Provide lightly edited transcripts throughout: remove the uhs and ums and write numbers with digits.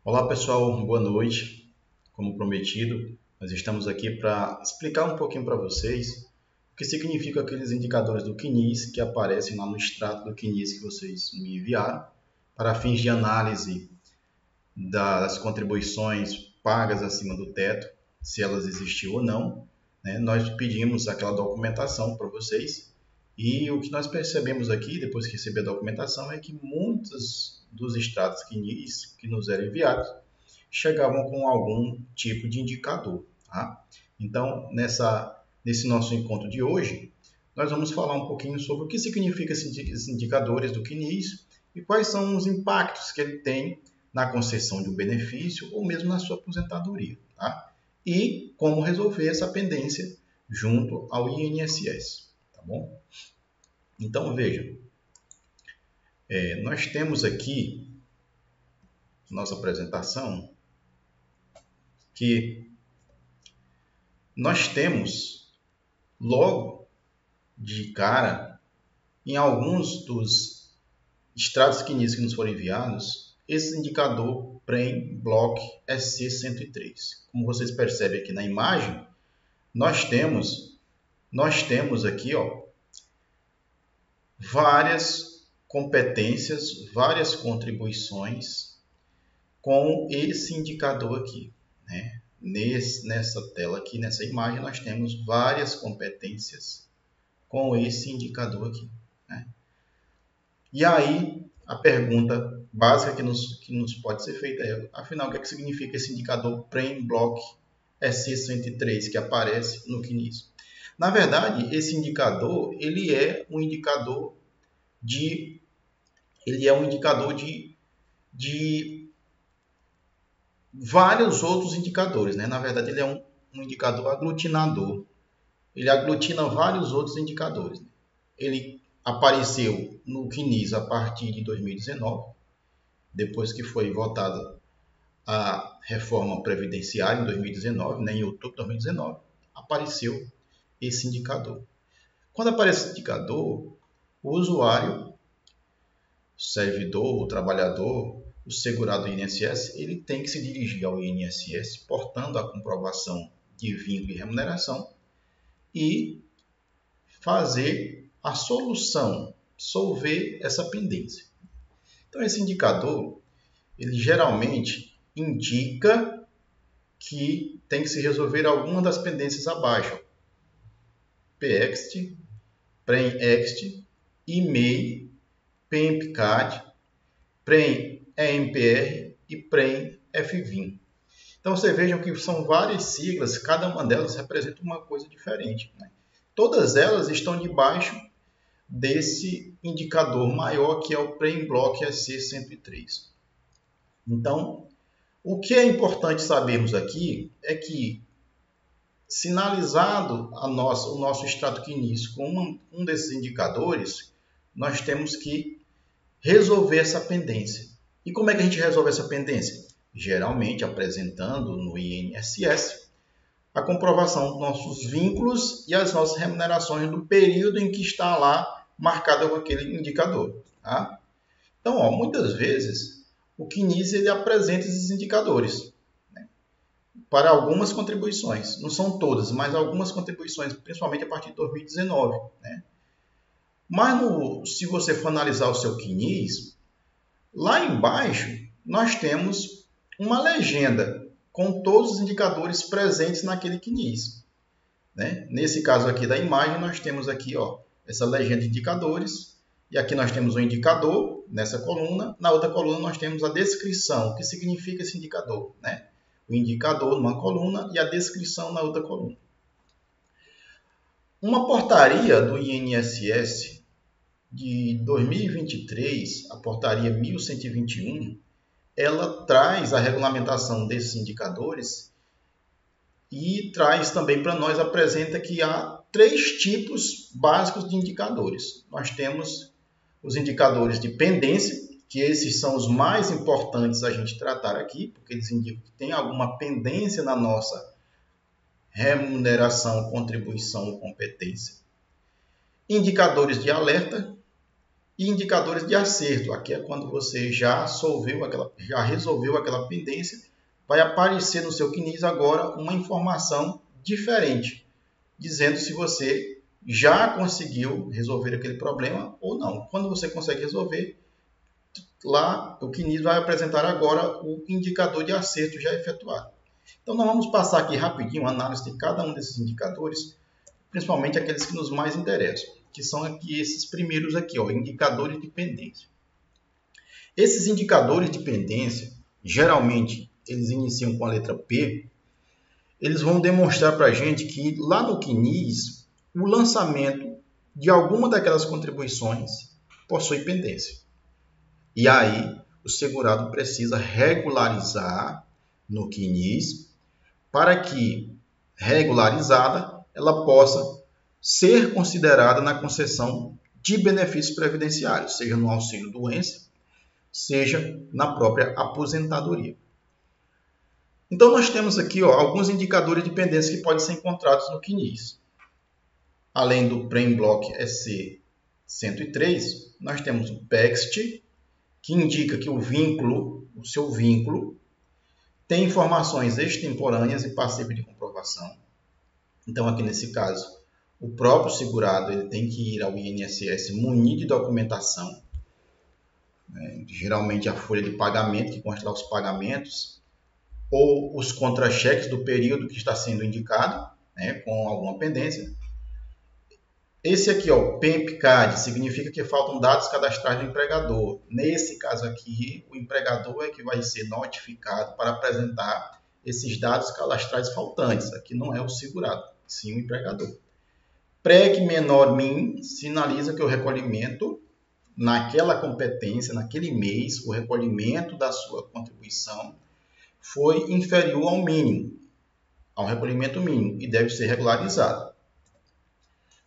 Olá pessoal, boa noite. Como prometido, nós estamos aqui para explicar um pouquinho para vocês o que significa aqueles indicadores do CNIS que aparecem lá no extrato do CNIS que vocês me enviaram para fins de análise das contribuições pagas acima do teto, se elas existiam ou não, né? Nós pedimos aquela documentação para vocês e o que nós percebemos aqui, depois que receber a documentação, é que muitos dos extratos CNIS que nos eram enviados chegavam com algum tipo de indicador. Tá? Então, nesse nosso encontro de hoje, nós vamos falar um pouquinho sobre o que significa esses indicadores do CNIS e quais são os impactos que ele tem na concessão de um benefício ou mesmo na sua aposentadoria. Tá? E como resolver essa pendência junto ao INSS. Tá bom? Então, veja, nós temos aqui nossa apresentação que nós temos logo de cara em alguns dos extratos CNIS que nos foram enviados esse indicador PREM Block SC103. Como vocês percebem aqui na imagem, nós temos aqui várias competências, várias contribuições com esse indicador aqui, né? Nessa tela aqui, nessa imagem, nós temos várias competências com esse indicador aqui, né? E aí, a pergunta básica que nos pode ser feita é, afinal, o que significa esse indicador PREM Block SC103 que aparece no CNIS? Na verdade, esse indicador, ele é um indicador de vários outros indicadores, né? Na verdade, ele é um indicador aglutinador. Ele aglutina vários outros indicadores. Ele apareceu no CNIS a partir de 2019, depois que foi votada a reforma previdenciária em 2019, né? Em outubro de 2019, apareceu esse indicador. Quando aparece esse indicador, o usuário, o servidor, o trabalhador, o segurado do INSS, ele tem que se dirigir ao INSS portando a comprovação de vínculo e remuneração e fazer a solução, solver essa pendência. Então, esse indicador, ele geralmente indica que tem que se resolver alguma das pendências abaixo. PEXT, PREM-EXT, IMEI, PEMP-CAD, PREM-EMPR e PREM-FVIM. Então, vocês vejam que são várias siglas, cada uma delas representa uma coisa diferente, né? Todas elas estão debaixo desse indicador maior que é o PREM Block SC103. Então, o que é importante sabermos aqui é que, sinalizado o nosso extrato CNIS com um desses indicadores, nós temos que resolver essa pendência. E como é que a gente resolve essa pendência? Geralmente apresentando no INSS a comprovação dos nossos vínculos e as nossas remunerações do período em que está lá marcada com aquele indicador. Tá? Então, muitas vezes, o CNIS ele apresenta esses indicadores, né, para algumas contribuições. Não são todas, mas algumas contribuições, principalmente a partir de 2019. Né? Mas, se você for analisar o seu CNIS, lá embaixo nós temos uma legenda com todos os indicadores presentes naquele CNIS. Né? Nesse caso aqui da imagem, nós temos aqui essa legenda de indicadores, e aqui nós temos o indicador nessa coluna, na outra coluna nós temos a descrição, o que significa esse indicador. Né? O indicador numa coluna e a descrição na outra coluna. Uma portaria do INSS de 2023, a portaria 1121, ela traz a regulamentação desses indicadores e traz também para nós, apresenta que há 3 tipos básicos de indicadores. Nós temos os indicadores de pendência, que esses são os mais importantes a gente tratar aqui, porque eles indicam que tem alguma pendência na nossa remuneração, contribuição ou competência. Indicadores de alerta, E indicadores de acerto, aqui é quando você já resolveu aquela pendência, vai aparecer no seu CNIS agora uma informação diferente, dizendo se você já conseguiu resolver aquele problema ou não. Quando você consegue resolver, lá o CNIS vai apresentar agora o indicador de acerto já efetuado. Então, nós vamos passar aqui rapidinho a análise de cada um desses indicadores, principalmente aqueles que nos mais interessam, que são aqui esses primeiros aqui, ó, indicadores de pendência. Esses indicadores de pendência, geralmente, eles iniciam com a letra P, eles vão demonstrar para a gente que lá no CNIS, o lançamento de alguma daquelas contribuições possui pendência. E aí, o segurado precisa regularizar no CNIS para que, regularizada, ela possa ser considerada na concessão de benefícios previdenciários, seja no auxílio-doença, seja na própria aposentadoria. Então, nós temos aqui alguns indicadores de pendência que podem ser encontrados no CNIS. Além do PREM-BLOC EC 103, nós temos o PEXT, que indica que o seu vínculo, tem informações extemporâneas e passíveis de comprovação. Então, aqui nesse caso, o próprio segurado ele tem que ir ao INSS munido de documentação, geralmente a folha de pagamento, que consta lá os pagamentos, ou os contra-cheques do período que está sendo indicado, com alguma pendência. Esse aqui, o PEMP-CAD, significa que faltam dados cadastrais do empregador. Nesse caso aqui, o empregador é que vai ser notificado para apresentar esses dados cadastrais faltantes. Aqui não é o segurado, sim o empregador. PREC menor min sinaliza que o recolhimento naquela competência, naquele mês, o recolhimento da sua contribuição foi inferior ao mínimo, ao recolhimento mínimo, e deve ser regularizado.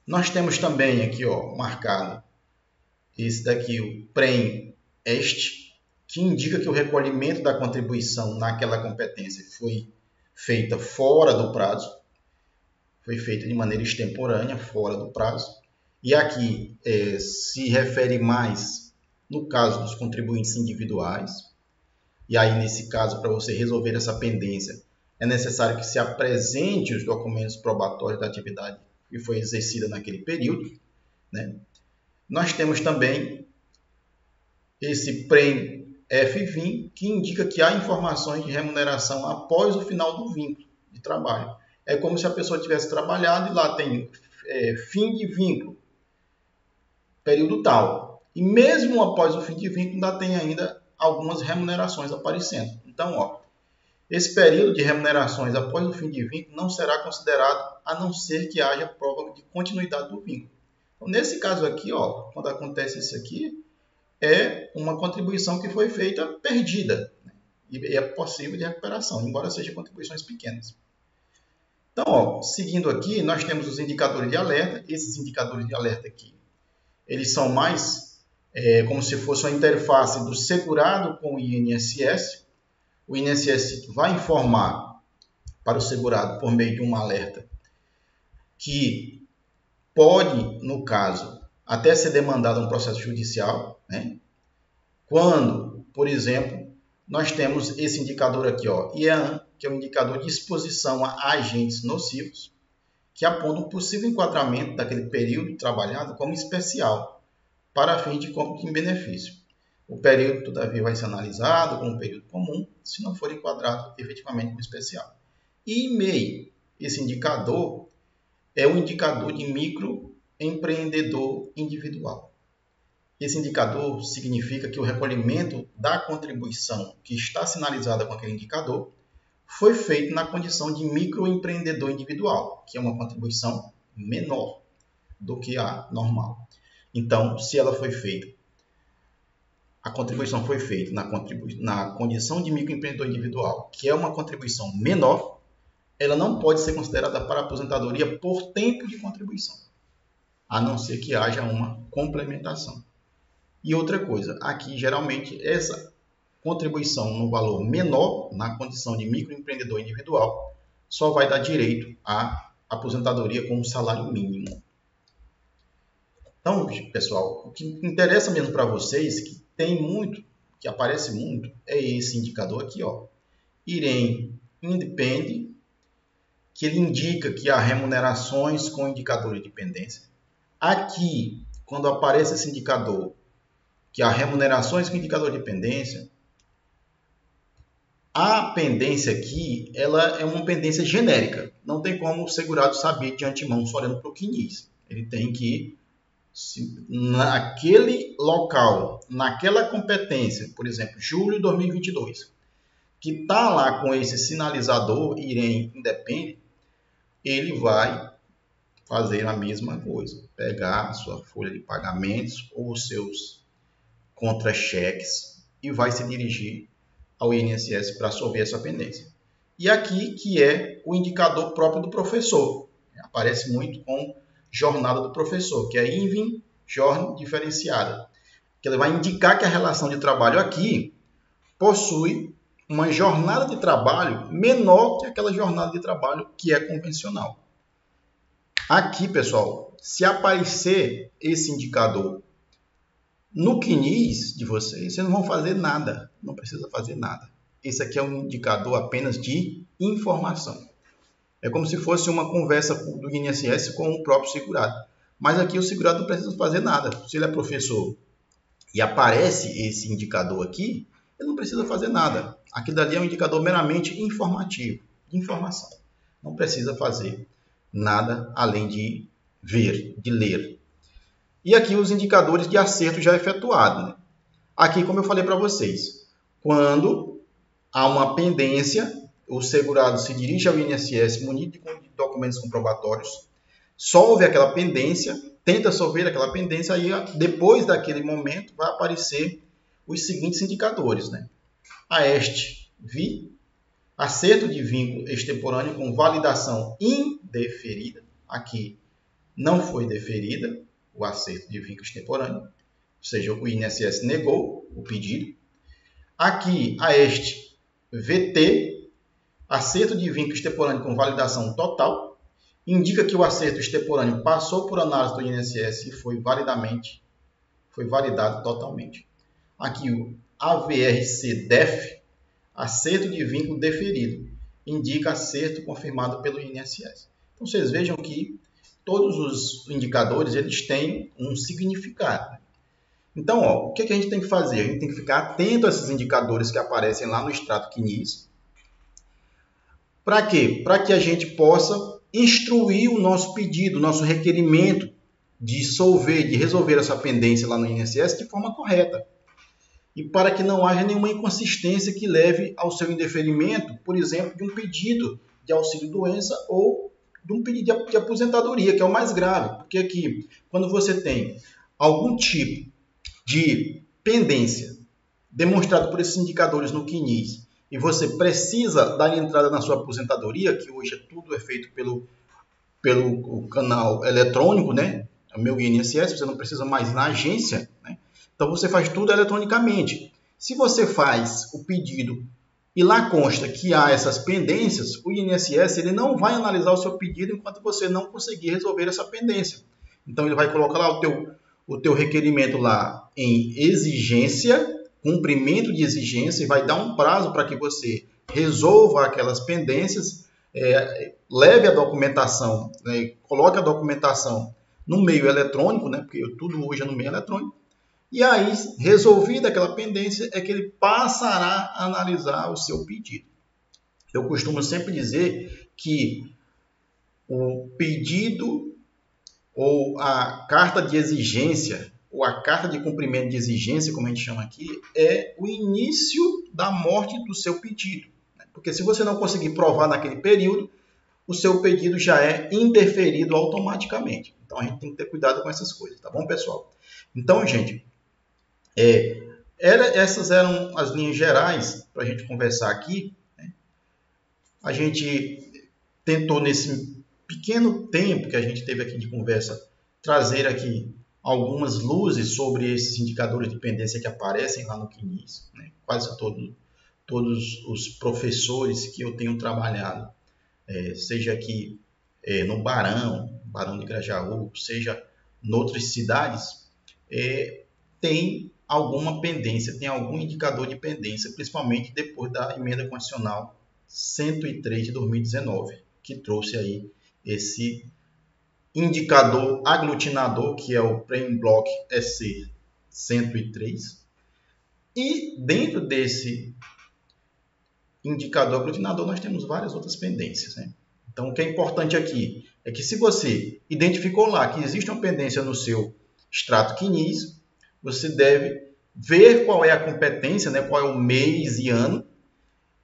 Nós temos também aqui, marcado esse daqui, o PREM-EST, que indica que o recolhimento da contribuição naquela competência foi feita fora do prazo, foi feita de maneira extemporânea, fora do prazo. E aqui se refere mais no caso dos contribuintes individuais. E aí, nesse caso, para você resolver essa pendência, é necessário que se apresente os documentos probatórios da atividade que foi exercida naquele período. Nós temos também esse PREM-FVIM, que indica que há informações de remuneração após o final do vínculo de trabalho. É como se a pessoa tivesse trabalhado e lá tem fim de vínculo, período tal. E mesmo após o fim de vínculo, ainda tem ainda algumas remunerações aparecendo. Então, esse período de remunerações após o fim de vínculo não será considerado a não ser que haja prova de continuidade do vínculo. Então, nesse caso aqui, quando acontece isso aqui, é uma contribuição que foi feita perdida, e é possível de recuperação, embora sejam contribuições pequenas. Então, seguindo aqui, nós temos os indicadores de alerta. Esses indicadores de alerta aqui, eles são mais como se fosse uma interface do segurado com o INSS. O INSS vai informar para o segurado por meio de um alerta que pode, no caso, até ser demandado um processo judicial, quando, por exemplo, nós temos esse indicador aqui, IAN, que é um indicador de exposição a agentes nocivos, que aponta um possível enquadramento daquele período trabalhado como especial, para fins de cómputo em benefício. O período, todavia, vai ser analisado como um período comum, se não for enquadrado efetivamente como especial. E MEI, esse indicador, é o indicador de microempreendedor individual. Esse indicador significa que o recolhimento da contribuição que está sinalizada com aquele indicador foi feito na condição de microempreendedor individual, que é uma contribuição menor do que a normal. Então, se ela foi feita, a contribuição foi feita na condição de microempreendedor individual, que é uma contribuição menor, ela não pode ser considerada para aposentadoria por tempo de contribuição, a não ser que haja uma complementação. E outra coisa, aqui geralmente essa contribuição no valor menor, na condição de microempreendedor individual, só vai dar direito à aposentadoria com um salário mínimo. Então, pessoal, o que interessa mesmo para vocês, que tem muito, que aparece muito, é esse indicador aqui, ó, IREM Independent, que ele indica que há remunerações com indicador de dependência. Aqui, quando aparece esse indicador, que há remunerações com indicador de dependência, a pendência aqui, ela é uma pendência genérica. Não tem como o segurado saber de antemão só olhando para o CNIS. Ele tem que, naquele local, naquela competência, por exemplo, julho de 2022, que está lá com esse sinalizador IREM Independent, ele vai fazer a mesma coisa. Pegar a sua folha de pagamentos ou os seus contra-cheques e vai se dirigir ao INSS para solver essa pendência. E aqui que é o indicador próprio do professor. Aparece muito com jornada do professor, que é INVIM Journey Diferenciada. Que ele vai indicar que a relação de trabalho aqui possui uma jornada de trabalho menor que aquela jornada de trabalho que é convencional. Aqui, pessoal, se aparecer esse indicador no CNIS de vocês não vão fazer nada, não precisa fazer nada. Esse aqui é um indicador apenas de informação. É como se fosse uma conversa do INSS com o próprio segurado. Mas aqui o segurado não precisa fazer nada. Se ele é professor e aparece esse indicador aqui, ele não precisa fazer nada. Aqui dali é um indicador meramente informativo, de informação. Não precisa fazer nada além de ver, de ler. E aqui os indicadores de acerto já efetuado, né? Aqui, como eu falei para vocês, quando há uma pendência, o segurado se dirige ao INSS munido de documentos comprobatórios, solve aquela pendência, tenta solver aquela pendência, aí depois daquele momento vai aparecer os seguintes indicadores, né? AEST-VI, acerto de vínculo extemporâneo com validação indeferida. Aqui não foi deferida o acerto de vínculo extemporâneo, ou seja, o INSS negou o pedido. Aqui, AEST-VT, acerto de vínculo extemporâneo com validação total, indica que o acerto extemporâneo passou por análise do INSS e foi validado totalmente. Aqui, o AVRC-DEF, acerto de vínculo deferido, indica acerto confirmado pelo INSS. Então, vocês vejam que todos os indicadores eles têm um significado. Então, o que a gente tem que fazer? A gente tem que ficar atento a esses indicadores que aparecem lá no extrato CNIS. Para quê? Para que a gente possa instruir o nosso pedido, o nosso requerimento de resolver essa pendência lá no INSS de forma correta. E para que não haja nenhuma inconsistência que leve ao seu indeferimento, por exemplo, de um pedido de auxílio-doença ou de um pedido de aposentadoria, que é o mais grave. Porque aqui, quando você tem algum tipo de pendência demonstrado por esses indicadores no CNIS e você precisa dar entrada na sua aposentadoria, que hoje tudo é feito pelo canal eletrônico, né? É o meu INSS, você não precisa mais ir na agência, né? Então você faz tudo eletronicamente. Se você faz o pedido e lá consta que há essas pendências, o INSS ele não vai analisar o seu pedido enquanto você não conseguir resolver essa pendência. Então ele vai colocar lá o teu requerimento lá em exigência, cumprimento de exigência, e vai dar um prazo para que você resolva aquelas pendências, leve a documentação, né, coloque a documentação no meio eletrônico, né, porque tudo hoje é no meio eletrônico, e aí, resolvida aquela pendência, é que ele passará a analisar o seu pedido. Eu costumo sempre dizer que o pedido ou a carta de exigência, ou a carta de cumprimento de exigência, como a gente chama aqui, é o início da morte do seu pedido. Porque se você não conseguir provar naquele período, o seu pedido já é indeferido automaticamente. Então, a gente tem que ter cuidado com essas coisas, tá bom, pessoal? Então, gente, essas eram as linhas gerais para a gente conversar aqui, né? A gente tentou, nesse pequeno tempo que a gente teve aqui de conversa, trazer aqui algumas luzes sobre esses indicadores de pendência que aparecem lá no CNIS, né? Quase todos os professores que eu tenho trabalhado, seja aqui no Barão de Grajaú, seja em outras cidades, tem alguma pendência, tem algum indicador de pendência, principalmente depois da emenda constitucional 103 de 2019, que trouxe aí esse indicador aglutinador, que é o Prêmio Block EC 103. E dentro desse indicador aglutinador nós temos várias outras pendências, né? Então, o que é importante aqui é que se você identificou lá que existe uma pendência no seu extrato CNIS, você deve ver qual é a competência, né? Qual é o mês e ano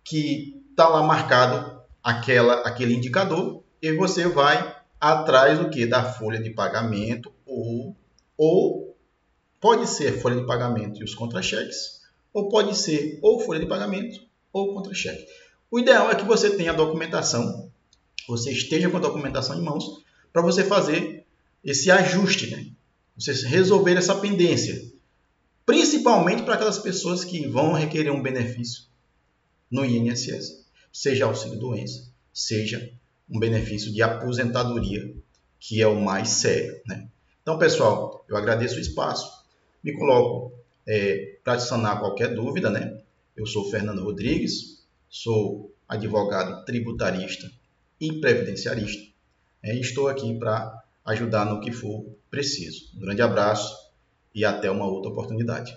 que está lá marcado aquele indicador, e você vai atrás do que? Da folha de pagamento, ou pode ser folha de pagamento e os contra-cheques, ou pode ser ou folha de pagamento ou contra-cheque. O ideal é que você tenha a documentação, você esteja com a documentação em mãos, para você fazer esse ajuste, né? Você resolver essa pendência, principalmente para aquelas pessoas que vão requerer um benefício no INSS, seja auxílio-doença, seja um benefício de aposentadoria, que é o mais sério, né? Então, pessoal, eu agradeço o espaço, me coloco para adicionar qualquer dúvida, né? Eu sou Fernando Rodrigues, sou advogado tributarista e previdenciarista, e estou aqui para ajudar no que for preciso. Um grande abraço e até uma outra oportunidade.